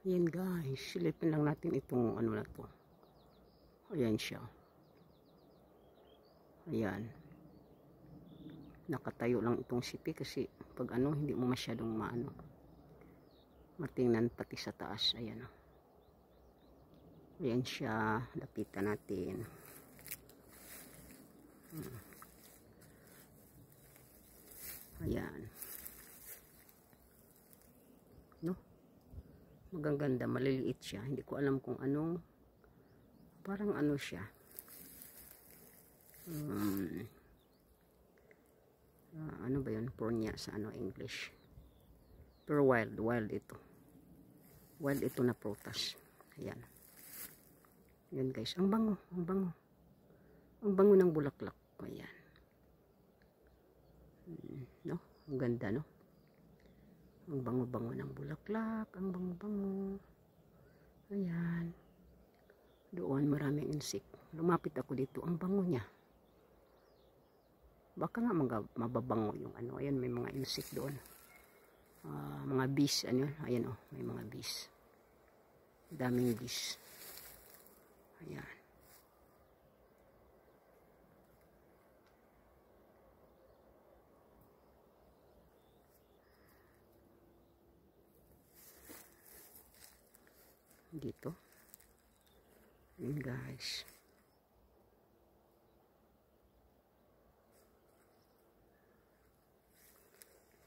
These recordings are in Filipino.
Ayan guys, silipin lang natin itong ano na to. Ayan siya. Ayan. Nakatayo lang itong sipi kasi pag ano, hindi mo masyadong maano. Matingnan pati sa taas. Ayan o. Ayan siya. Lapitan natin. Ayan. No? Magaganda, maliliit siya. Hindi ko alam kung anong, parang ano siya. Ano ba yun? Pornia sa ano English. Pero wild ito. Wild ito na prutas. Ayan. Ayan guys, ang bango, ang bango. Ang bango ng bulaklak. Ayan. No? Ang ganda, no? Ang bango-bango ng bulaklak, ang bango-bango. Ayan. Doon maraming insect. Lumapit ako dito, ang bango niya. Baka nga mababango yung ano. Ayan, may mga insect doon. Mga bees, ano yun? Ayan oh, may mga bees. Daming bees. Ayan. Dito. Ayan guys.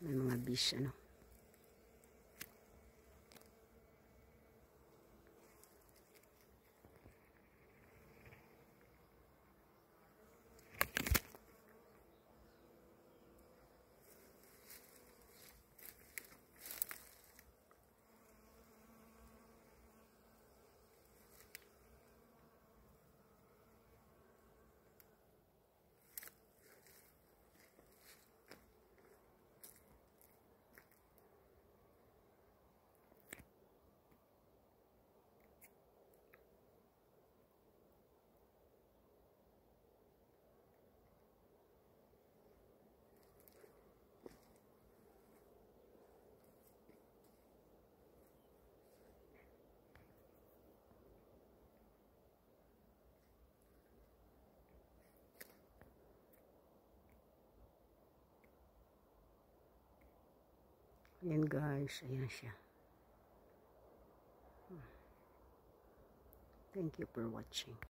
May mga bees, ano. Ayan guys, ayan siya. Thank you for watching.